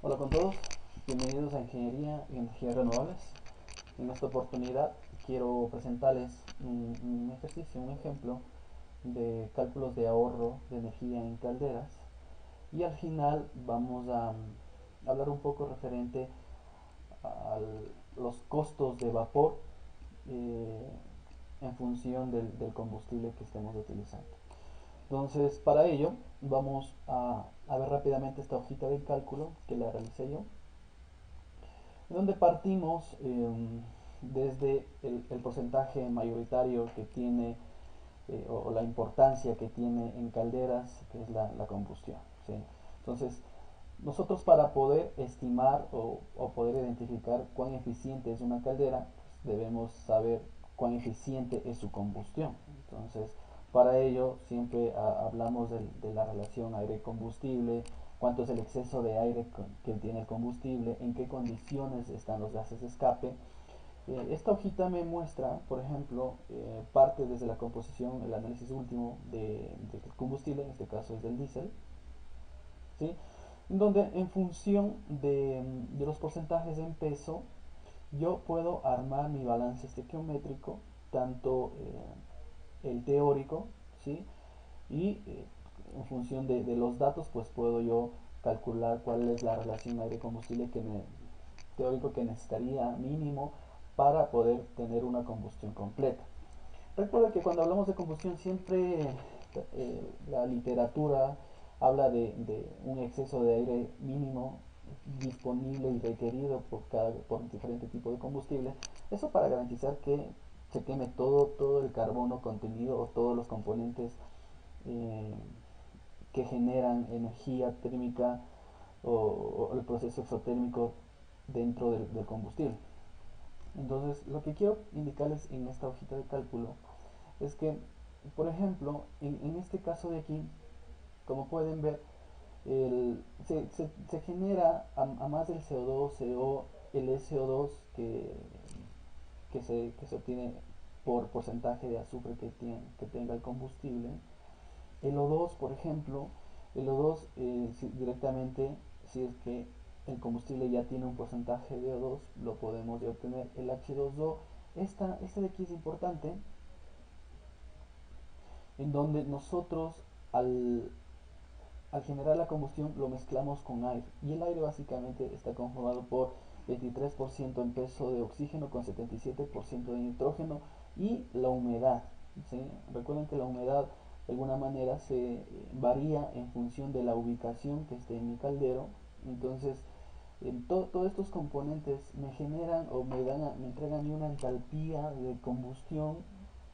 Hola con todos, bienvenidos a Ingeniería y Energías Renovables. En esta oportunidad quiero presentarles un ejercicio, un ejemplo de cálculos de ahorro de energía en calderas y al final vamos a hablar un poco referente a los costos de vapor eh, en función del combustible que estemos utilizando. Entonces, para ello vamos a ver rápidamente esta hojita de cálculo que la realicé yo, donde partimos desde el porcentaje mayoritario que tiene o la importancia que tiene en calderas, que es la combustión. ¿Sí? Entonces, nosotros para poder estimar o poder identificar cuán eficiente es una caldera, pues debemos saber cuán eficiente es su combustión. Entonces, para ello siempre hablamos de la relación aire-combustible, cuánto es el exceso de aire que tiene el combustible, en qué condiciones están los gases de escape. Esta hojita me muestra, por ejemplo, parte desde la composición, el análisis último del combustible, en este caso es del diésel, ¿sí? Donde en función de los porcentajes en peso, yo puedo armar mi balance estequiométrico, tanto el teórico, ¿sí? Y en función de los datos, pues puedo yo calcular cuál es la relación aire-combustible teórico que necesitaría mínimo para poder tener una combustión completa. Recuerda que cuando hablamos de combustión siempre la literatura habla de un exceso de aire mínimo disponible y requerido por diferente tipo de combustible. Eso para garantizar que se queme todo el carbono contenido o todos los componentes eh, que generan energía térmica o el proceso exotérmico dentro del combustible. Entonces, lo que quiero indicarles en esta hojita de cálculo es que, por ejemplo, en este caso de aquí, como pueden ver, se genera a más del CO2, CO, el SO2 que se obtiene por porcentaje de azufre que tenga el combustible. El O2, por ejemplo, el O2 directamente, si es que el combustible ya tiene un porcentaje de O2, lo podemos ya obtener. El H2O, esta de aquí es importante, en donde nosotros al, al generar la combustión lo mezclamos con aire. Y el aire básicamente está conformado por 23% en peso de oxígeno con 77% de nitrógeno y la humedad. ¿Sí? Recuerden que la humedad de alguna manera se varía en función de la ubicación que esté en mi caldero. Entonces, todos estos componentes me generan o me entregan a mí una entalpía de combustión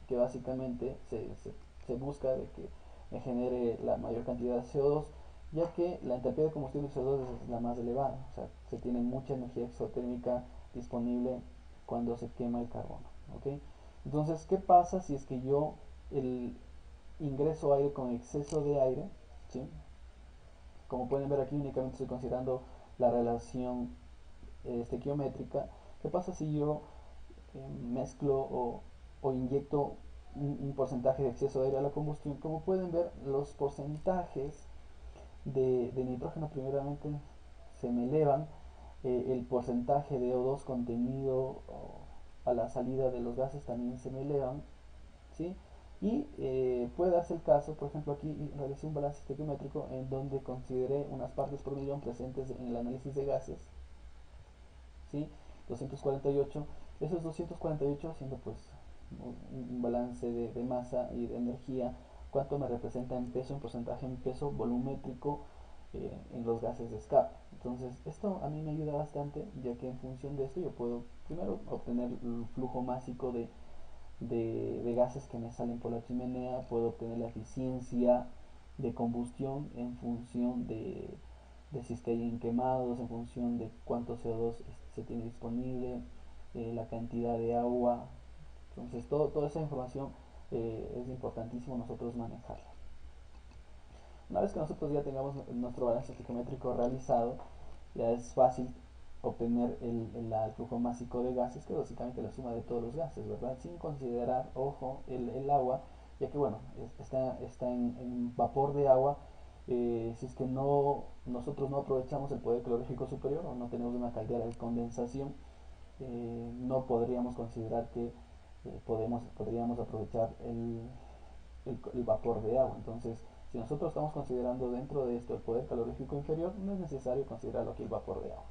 que básicamente se busca de que me genere la mayor cantidad de CO2, ya que la entalpía de combustión de CO2 es la más elevada, o sea, se tiene mucha energía exotérmica disponible cuando se quema el carbono. ¿Ok? Entonces, ¿qué pasa si es que yo el ingreso aire con exceso de aire? ¿Sí? Como pueden ver aquí únicamente estoy considerando la relación estequiométrica. ¿Qué pasa si yo mezclo o inyecto un porcentaje de exceso de aire a la combustión? Como pueden ver, los porcentajes de nitrógeno primeramente se me elevan, el porcentaje de O2 contenido a la salida de los gases también se me elevan, ¿sí? Y puede darse el caso, por ejemplo, aquí realicé un balance estequiométrico en donde consideré unas partes por millón presentes en el análisis de gases, ¿sí? 248, esos 248 haciendo pues un balance de masa y de energía, cuánto me representa en peso, en porcentaje en peso volumétrico en los gases de escape. Entonces esto a mí me ayuda bastante, ya que en función de esto yo puedo primero obtener el flujo másico de gases que me salen por la chimenea, puedo obtener la eficiencia de combustión en función de si es que hay en quemados, en función de cuánto CO2 se tiene disponible, la cantidad de agua. Entonces toda esa información es importantísimo nosotros manejarla. Una vez que nosotros ya tengamos nuestro balance estequiométrico realizado, ya es fácil obtener el flujo másico de gases, que es básicamente la suma de todos los gases, ¿verdad? Sin considerar, ojo, el agua, ya que bueno, está en vapor de agua, Si es que nosotros no aprovechamos el poder calorífico superior o no tenemos una caldera de condensación, no podríamos considerar que podríamos aprovechar el vapor de agua. Entonces, si nosotros estamos considerando dentro de esto el poder calorífico inferior, no es necesario considerarlo aquí el vapor de agua.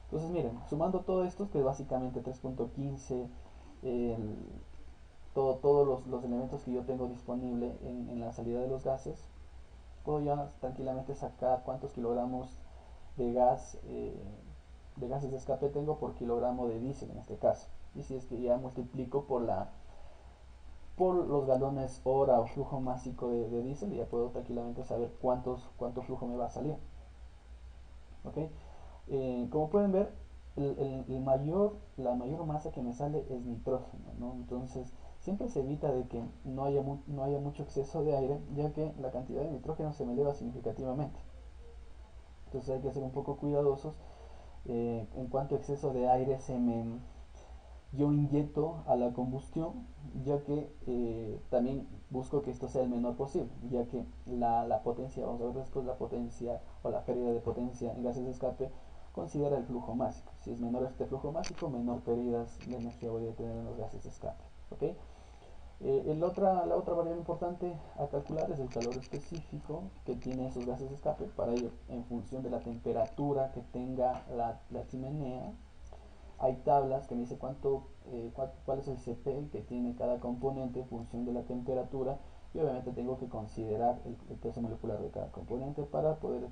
Entonces, miren, sumando todo esto, que es básicamente 3.15, todos los elementos que yo tengo disponible en la salida de los gases, puedo ya tranquilamente sacar cuántos kilogramos de gas, de gases de escape tengo por kilogramo de diésel en este caso. Y si es que ya multiplico por los galones hora o flujo másico de diésel, ya puedo tranquilamente saber cuánto flujo me va a salir. ¿Ok? Como pueden ver, la mayor masa que me sale es nitrógeno, ¿no? Entonces, siempre se evita de que no haya mucho exceso de aire, ya que la cantidad de nitrógeno se me eleva significativamente. Entonces hay que ser un poco cuidadosos en cuanto a exceso de aire yo inyecto a la combustión, ya que también busco que esto sea el menor posible, ya que la potencia, vamos a ver después la potencia o la pérdida de potencia en gases de escape, considera el flujo másico. Si es menor este flujo másico, menor pérdidas de energía voy a tener en los gases de escape. ¿Okay? La otra variable importante a calcular es el calor específico que tiene esos gases de escape. Para ello, en función de la temperatura que tenga la chimenea, hay tablas que me dice cuál es el CP que tiene cada componente en función de la temperatura, y obviamente tengo que considerar el peso molecular de cada componente para poder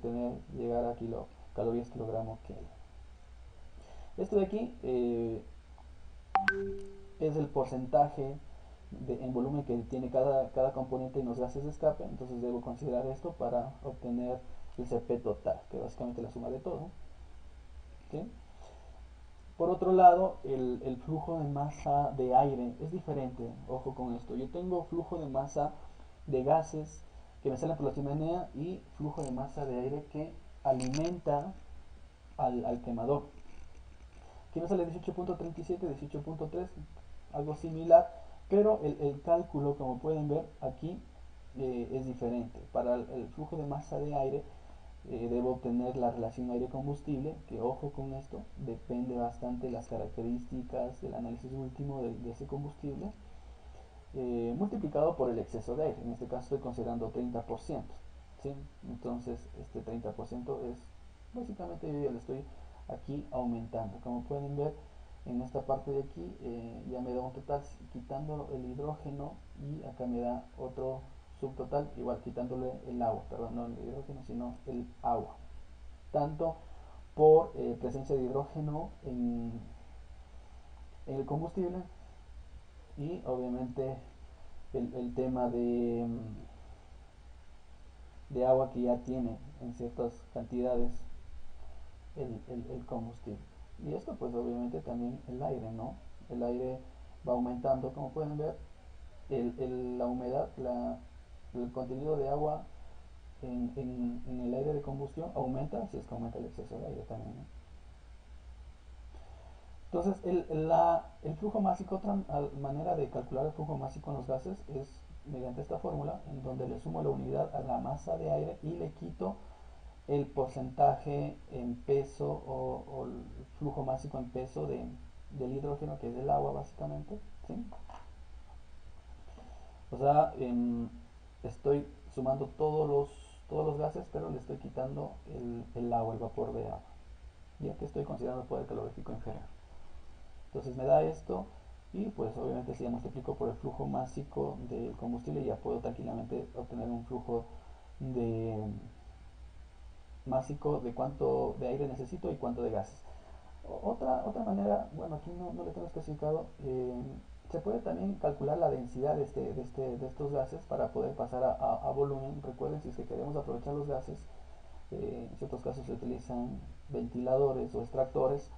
llegar a calorías kilogramo Kelvin. Esto de aquí es el porcentaje en volumen que tiene cada componente en los gases de escape. Entonces debo considerar esto para obtener el CP total, que es básicamente la suma de todo. ¿Sí? Por otro lado, el flujo de masa de aire es diferente. Ojo con esto. Yo tengo flujo de masa de gases que me salen por la chimenea y flujo de masa de aire que alimenta al quemador. Aquí me sale 18.37, 18.3, algo similar, pero el cálculo, como pueden ver aquí, es diferente. Para el flujo de masa de aire debo obtener la relación aire-combustible, que ojo con esto, depende bastante de las características del análisis último de ese combustible, multiplicado por el exceso de aire. En este caso estoy considerando 30%. ¿Sí? Entonces este 30% es básicamente, yo ya le estoy aquí aumentando. Como pueden ver, en esta parte de aquí ya me da un total quitando el hidrógeno, y acá me da otro subtotal, igual quitándole el agua, perdón, no el hidrógeno sino el agua, tanto por presencia de hidrógeno en el combustible, y obviamente el tema de agua que ya tiene en ciertas cantidades el combustible. Y esto pues obviamente también el aire, ¿no? El aire va aumentando, como pueden ver, la humedad, el contenido de agua en el aire de combustión aumenta si es que aumenta el exceso de aire también, ¿no? Entonces, el flujo másico, otra manera de calcular el flujo másico en los gases es mediante esta fórmula, en donde le sumo la unidad a la masa de aire y le quito el porcentaje en peso o el flujo másico en peso del hidrógeno, que es del agua básicamente, ¿sí? O sea, estoy sumando todos los gases, pero le estoy quitando el agua, el vapor de agua, ya que estoy considerando el poder calorífico inferior. Entonces me da esto, y pues obviamente si ya multiplico por el flujo másico del combustible, ya puedo tranquilamente obtener un flujo de másico de cuánto de aire necesito y cuánto de gases. Otra manera, bueno, aquí no le tengo especificado, se puede también calcular la densidad de estos gases para poder pasar a volumen. Recuerden, si es que queremos aprovechar los gases, en ciertos casos se utilizan ventiladores o extractores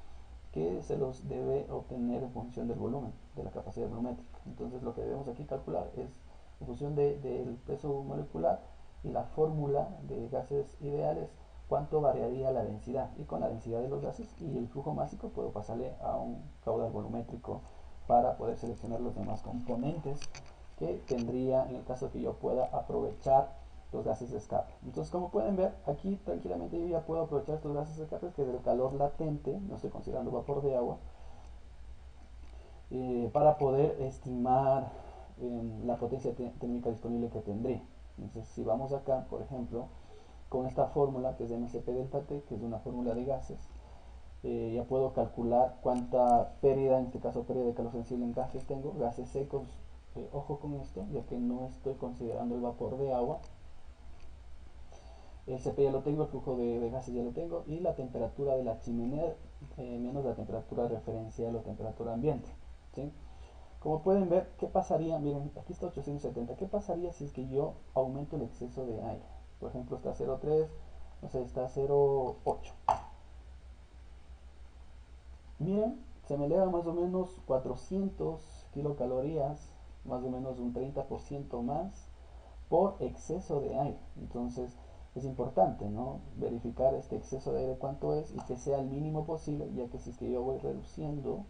que se los debe obtener en función del volumen, de la capacidad volumétrica. Entonces lo que debemos aquí calcular es en función del peso molecular y la fórmula de gases ideales, cuánto variaría la densidad, y con la densidad de los gases y el flujo másico puedo pasarle a un caudal volumétrico para poder seleccionar los demás componentes que tendría en el caso que yo pueda aprovechar los gases de escape. Entonces, como pueden ver, aquí tranquilamente yo ya puedo aprovechar estos gases de escape, que es el calor latente, no estoy considerando vapor de agua, para poder estimar la potencia térmica disponible que tendré. Entonces, si vamos acá, por ejemplo, con esta fórmula que es MCP delta T, que es una fórmula de gases, ya puedo calcular cuánta pérdida, en este caso pérdida de calor sensible en gases tengo, gases secos, ojo con esto, ya que no estoy considerando el vapor de agua. El CP ya lo tengo, el flujo de gases ya lo tengo, y la temperatura de la chimenea menos la temperatura referencial o temperatura ambiente. ¿Sí? Como pueden ver, ¿qué pasaría? Miren, aquí está 870. ¿Qué pasaría si es que yo aumento el exceso de aire? Por ejemplo, está 0,3, no sé, está 0,8. Miren, se me eleva más o menos 400 kilocalorías, más o menos un 30% más por exceso de aire. Entonces es importante, ¿no?, verificar este exceso de aire cuánto es y que sea el mínimo posible, ya que si es que yo voy reduciendo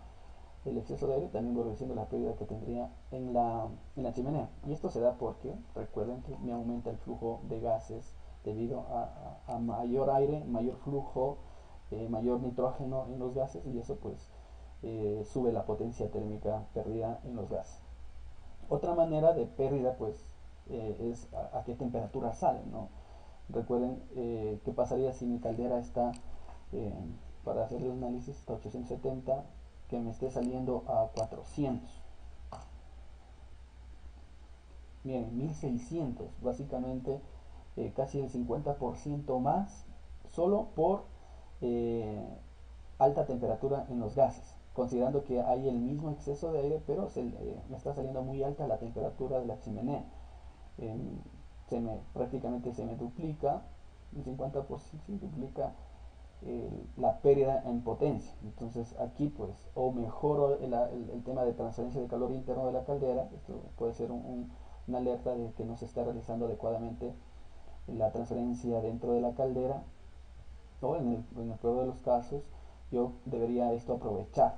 el exceso de aire, también voy reduciendo la pérdida que tendría en la chimenea. Y esto se da porque recuerden que me aumenta el flujo de gases debido a mayor aire, mayor flujo, mayor nitrógeno en los gases, y eso pues sube la potencia térmica perdida en los gases. Otra manera de pérdida pues es a qué temperatura sale, ¿no? Recuerden qué pasaría si mi caldera está, eh, para hacer el análisis, está a 870, que me esté saliendo a 400. Miren, 1600, básicamente casi el 50% más, solo por eh, alta temperatura en los gases, considerando que hay el mismo exceso de aire, pero me está saliendo muy alta la temperatura de la chimenea. Eh, prácticamente se me duplica, un 50% se duplica la pérdida en potencia. Entonces aquí pues o mejoro el tema de transferencia de calor interno de la caldera. Esto puede ser una alerta de que no se está realizando adecuadamente la transferencia dentro de la caldera, o en el peor de los casos yo debería esto aprovechar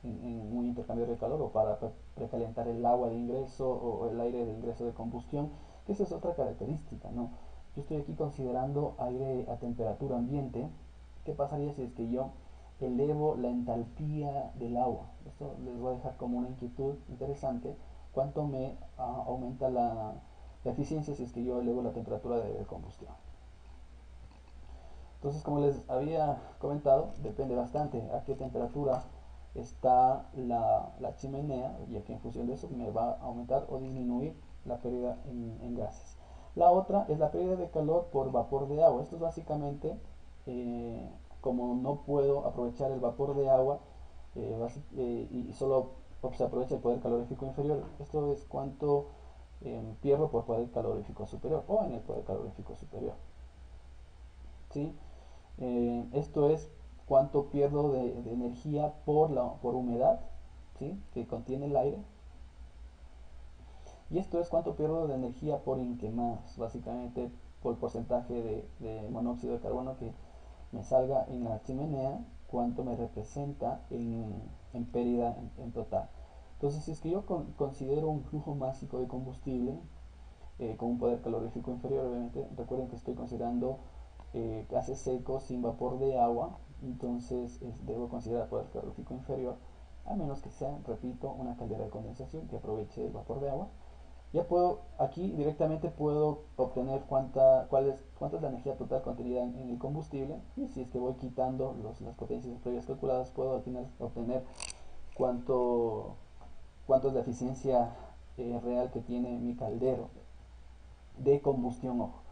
en un intercambio de calor, o para precalentar el agua de ingreso o el aire de ingreso de combustión, que esa es otra característica, ¿no? Yo estoy aquí considerando aire a temperatura ambiente. ¿Qué pasaría si es que yo elevo la entalpía del agua? Esto les voy a dejar como una inquietud interesante. ¿Cuánto me aumenta la eficiencia si es que yo elevo la temperatura de combustión? Entonces, como les había comentado, depende bastante a qué temperatura está la chimenea, ya que en función de eso me va a aumentar o disminuir la pérdida en gases. La otra es la pérdida de calor por vapor de agua. Esto es básicamente, como no puedo aprovechar el vapor de agua, y solo se aprovecha el poder calorífico inferior, esto es cuánto pierdo por poder calorífico superior o en el poder calorífico superior. ¿Sí? Esto es cuánto pierdo de energía por humedad, ¿sí?, que contiene el aire. Y esto es cuánto pierdo de energía por inquemados, básicamente por porcentaje de monóxido de carbono que me salga en la chimenea, cuánto me representa en pérdida en total. Entonces, si es que yo considero un flujo másico de combustible con un poder calorífico inferior, obviamente, recuerden que estoy considerando gases secos sin vapor de agua, entonces debo considerar poder calorífico inferior, a menos que sea, repito, una caldera de condensación que aproveche el vapor de agua. Ya puedo, aquí directamente puedo obtener cuánta es la energía total contenida en el combustible, y si es que voy quitando las potencias previas calculadas, puedo al final obtener cuánto, cuánto es la eficiencia real que tiene mi caldero de combustión, ojo.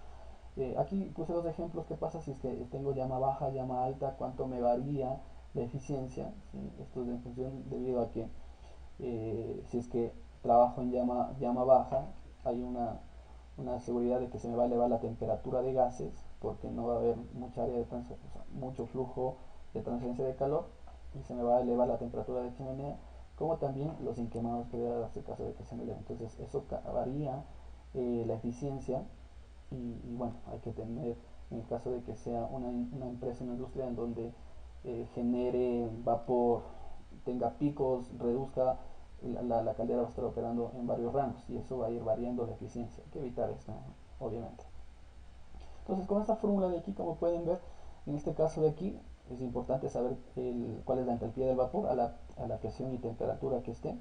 Aquí puse dos ejemplos. ¿Qué pasa si es que tengo llama baja, llama alta? ¿Cuánto me varía la eficiencia? ¿Sí? Esto es en función debido a que si es que trabajo en llama baja, hay una seguridad de que se me va a elevar la temperatura de gases, porque no va a haber mucha área de mucho flujo de transferencia de calor, y se me va a elevar la temperatura de chimenea, como también los inquemados podría darse caso de que se me eleve. Entonces eso varía la eficiencia, y bueno, hay que tener, en el caso de que sea una empresa, una industria en donde genere vapor, tenga picos, reduzca la caldera va a estar operando en varios rangos y eso va a ir variando la eficiencia. Hay que evitar esto, ¿no? Obviamente. Entonces, con esta fórmula de aquí, como pueden ver, en este caso de aquí, es importante saber cuál es la entalpía del vapor a la presión y temperatura que esté,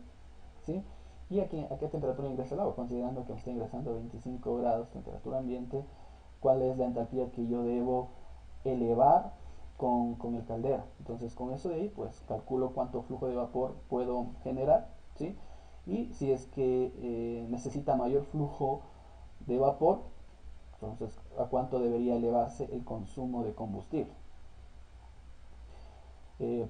¿sí? Y aquí, a qué temperatura ingresa el agua, considerando que me está ingresando a 25 grados temperatura ambiente, cuál es la entalpía que yo debo elevar con el caldero. Entonces, con eso de ahí, pues calculo cuánto flujo de vapor puedo generar, ¿sí? Y si es que necesita mayor flujo de vapor, entonces a cuánto debería elevarse el consumo de combustible.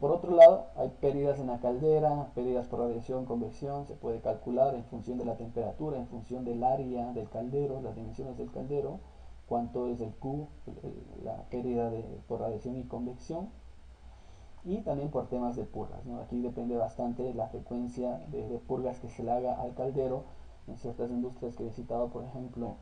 Por otro lado, hay pérdidas en la caldera, pérdidas por radiación, convección, se puede calcular en función de la temperatura, en función del área del caldero, las dimensiones del caldero, cuánto es el Q, la pérdida por radiación y convección, y también por temas de purgas, ¿no? Aquí depende bastante la frecuencia de purgas que se le haga al caldero. En ciertas industrias que he visitado, por ejemplo,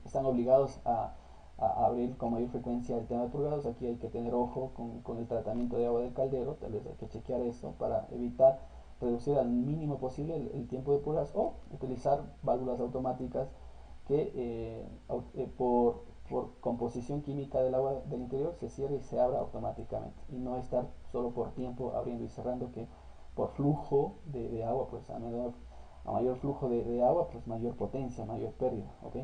están obligados a abrir con mayor frecuencia el tema de purgados. Aquí hay que tener ojo con el tratamiento de agua del caldero, tal vez hay que chequear esto para evitar reducir al mínimo posible el tiempo de purgas o utilizar válvulas automáticas que por composición química del agua del interior se cierra y se abra automáticamente y no estar solo por tiempo abriendo y cerrando, que por flujo de agua, pues a mayor flujo de agua, pues mayor potencia, mayor pérdida, ¿ok?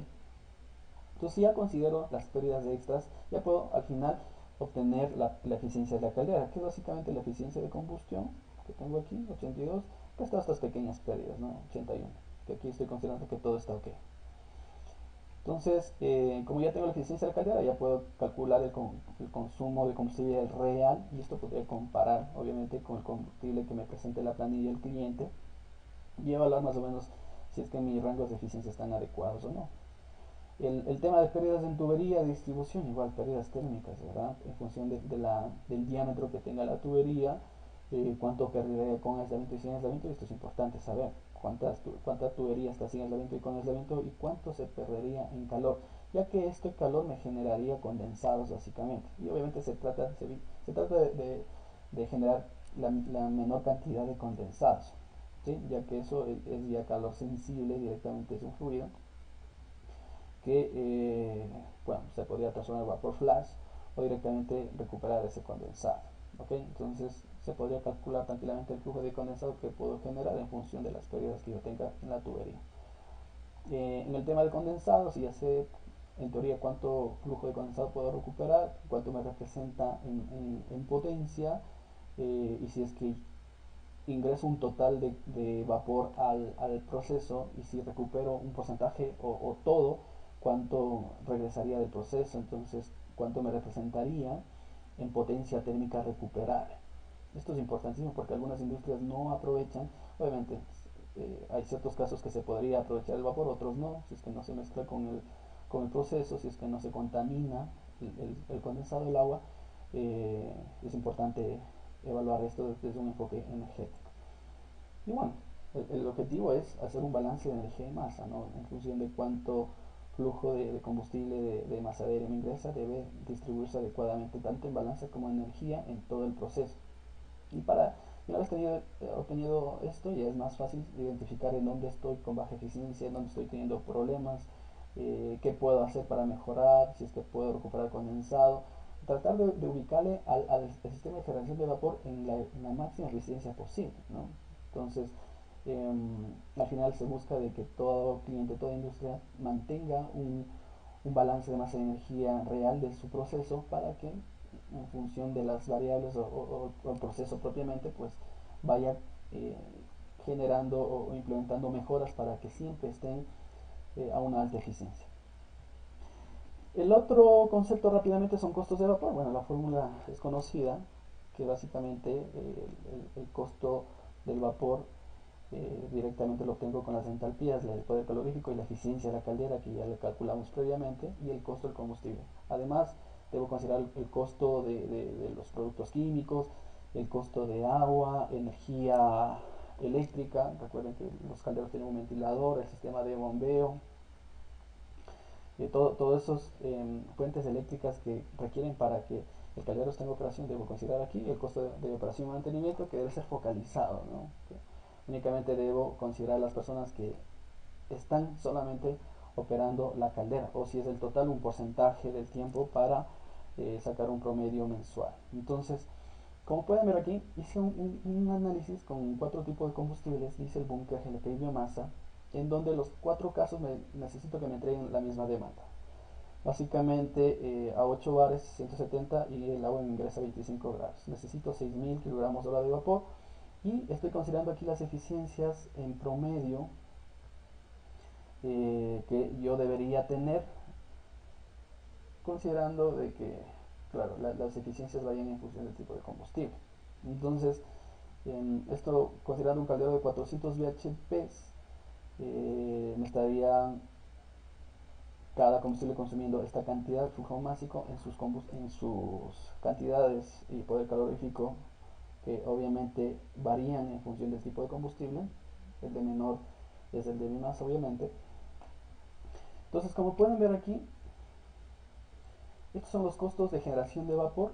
Entonces, si ya considero las pérdidas de extras, ya puedo al final obtener la eficiencia de la caldera, que es básicamente la eficiencia de combustión que tengo aquí, 82, restado estas pequeñas pérdidas, ¿no? 81, que aquí estoy considerando que todo está ok. Entonces, como ya tengo la eficiencia de la caldera, ya puedo calcular el consumo de combustible real y esto podría comparar, obviamente, con el combustible que me presente la planilla del cliente y evaluar más o menos si es que mis rangos de eficiencia están adecuados o no. El tema de pérdidas en tubería de distribución, igual pérdidas térmicas, ¿verdad? En función del diámetro que tenga la tubería, cuánto perdería con aislamiento y sin aislamiento, y esto es importante saber. Cuánta tubería está sin aislamiento y con aislamiento y cuánto se perdería en calor, ya que este calor me generaría condensados básicamente. Y obviamente se trata de generar la menor cantidad de condensados, ¿sí? Ya que eso es ya calor sensible, directamente es un fluido que bueno, se podría transformar en vapor flash o directamente recuperar ese condensado. ¿Okay? Entonces se podría calcular tranquilamente el flujo de condensado que puedo generar en función de las pérdidas que yo tenga en la tubería. En el tema del condensado, si ya sé en teoría cuánto flujo de condensado puedo recuperar, cuánto me representa en potencia, y si es que ingreso un total de vapor al proceso y si recupero un porcentaje o todo, cuánto regresaría del proceso, entonces cuánto me representaría en potencia térmica recuperable. Esto es importantísimo porque algunas industrias no aprovechan, obviamente hay ciertos casos que se podría aprovechar el vapor, otros no, si es que no se mezcla con el proceso, si es que no se contamina el condensado del agua, es importante evaluar esto desde un enfoque energético. Y bueno, el objetivo es hacer un balance de energía y masa, ¿no? En función de cuánto flujo de combustible de masa aérea me ingresa, debe distribuirse adecuadamente tanto en balance como en energía en todo el proceso. Y una vez obtenido esto, ya es más fácil identificar en dónde estoy con baja eficiencia, en dónde estoy teniendo problemas, qué puedo hacer para mejorar, si es que puedo recuperar condensado. Tratar de ubicarle al sistema de generación de vapor en la máxima eficiencia posible, ¿no? Entonces, al final se busca de que todo cliente, toda industria mantenga un balance de masa de energía real de su proceso para que en función de las variables o el proceso propiamente, pues vaya eh, generando o implementando mejoras para que siempre estén a una alta eficiencia. El otro concepto rápidamente son costos de vapor. Bueno, la fórmula es conocida, que básicamente el costo del vapor directamente lo obtengo con las entalpías, el poder calorífico y la eficiencia de la caldera, que ya lo calculamos previamente, y el costo del combustible. Además, debo considerar el costo de los productos químicos, el costo de agua, energía eléctrica. Recuerden que los calderos tienen un ventilador, el sistema de bombeo, todos esos fuentes eléctricas que requieren para que el caldero esté en operación. Debo considerar aquí el costo de operación y mantenimiento, que debe ser focalizado, ¿no? Únicamente debo considerar las personas que están solamente operando la caldera, o si es el total un porcentaje del tiempo para sacar un promedio mensual. Entonces, como pueden ver aquí, hice un análisis con cuatro tipos de combustibles, diésel, búnker, GLP y biomasa, en donde los cuatro casos necesito que me entreguen la misma demanda. Básicamente a 8 bares 170 y el agua me ingresa 25 grados. Necesito 6.000 kilogramos hora de vapor y estoy considerando aquí las eficiencias en promedio que yo debería tener, considerando de que, claro, las eficiencias varían en función del tipo de combustible. Entonces, esto considerando un caldero de 400 bhp, me estaría cada combustible consumiendo esta cantidad de flujo másico en sus cantidades y poder calorífico, que obviamente varían en función del tipo de combustible. El de menor es el de biomasa, obviamente. Entonces, como pueden ver aquí, estos son los costos de generación de vapor.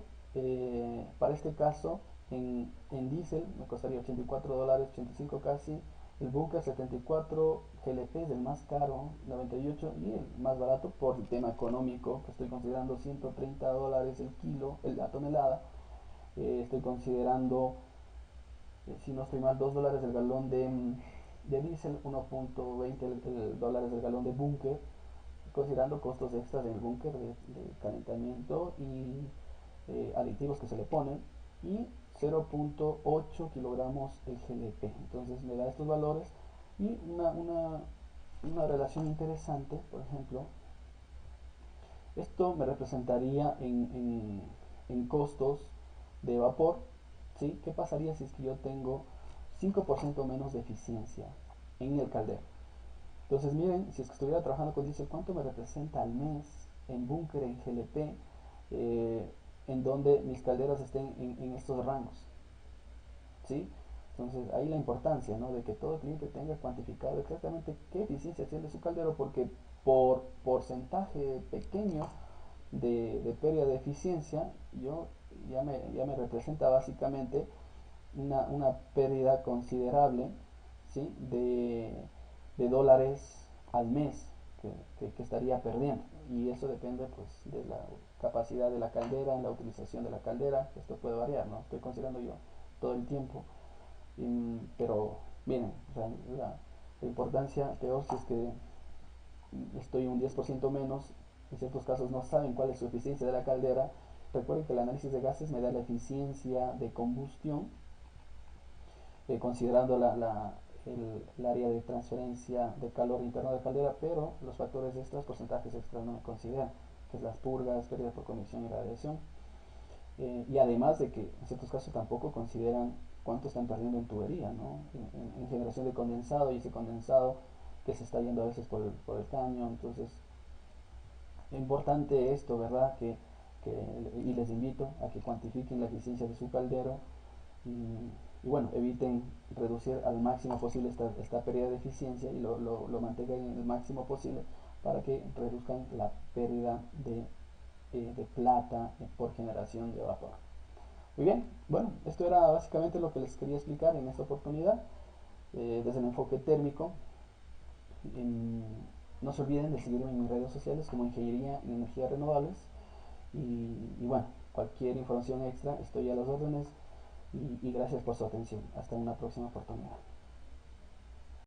Para este caso, en diésel me costaría $84, 85 casi. El Bunker 74, GLP es el más caro, 98, y el más barato por el tema económico, que estoy considerando $130 el kilo, la tonelada. Estoy considerando, si no estoy mal, $2 el galón de diésel, 1.20 dólares el galón de Bunker, considerando costos extras del búnker de calentamiento y aditivos que se le ponen, y 0.8 kilogramos el GLP. Entonces me da estos valores y una relación interesante. Por ejemplo, esto me representaría en costos de vapor, ¿sí? ¿Qué pasaría si es que yo tengo 5% menos de eficiencia en el caldero? Entonces miren, si es que estuviera trabajando con diésel, ¿cuánto me representa al mes en búnker, en GLP, en donde mis calderas estén en estos rangos? ¿Sí? Entonces ahí la importancia, ¿no?, de que todo cliente tenga cuantificado exactamente qué eficiencia tiene su caldero, porque por porcentaje pequeño de pérdida de eficiencia, yo ya me representa básicamente una pérdida considerable, ¿sí?, de dólares al mes que estaría perdiendo. Y eso depende pues de la capacidad de la caldera, en la utilización de la caldera. Esto puede variar, ¿no? Estoy considerando yo todo el tiempo. Pero miren, o sea, la importancia, peor si es que estoy un 10% menos, en ciertos casos no saben cuál es su eficiencia de la caldera. Recuerden que el análisis de gases me da la eficiencia de combustión, considerando el área de transferencia de calor interno de caldera, pero los factores extras, porcentajes extras no me consideran, que es las purgas, pérdida por convección y radiación. Y además de que en ciertos casos tampoco consideran cuánto están perdiendo en tubería, ¿no?, en generación de condensado, y ese condensado que se está yendo a veces por el caño. Entonces, es importante esto, ¿verdad? Y les invito a que cuantifiquen la eficiencia de su caldero y bueno, eviten reducir al máximo posible esta pérdida de eficiencia y lo mantengan en el máximo posible para que reduzcan la pérdida de plata por generación de vapor. Muy bien, bueno, esto era básicamente lo que les quería explicar en esta oportunidad desde el enfoque térmico. No se olviden de seguirme en mis redes sociales como Ingeniería en Energías Renovables. Y bueno, cualquier información extra estoy a las órdenes y gracias por su atención. Hasta una próxima oportunidad.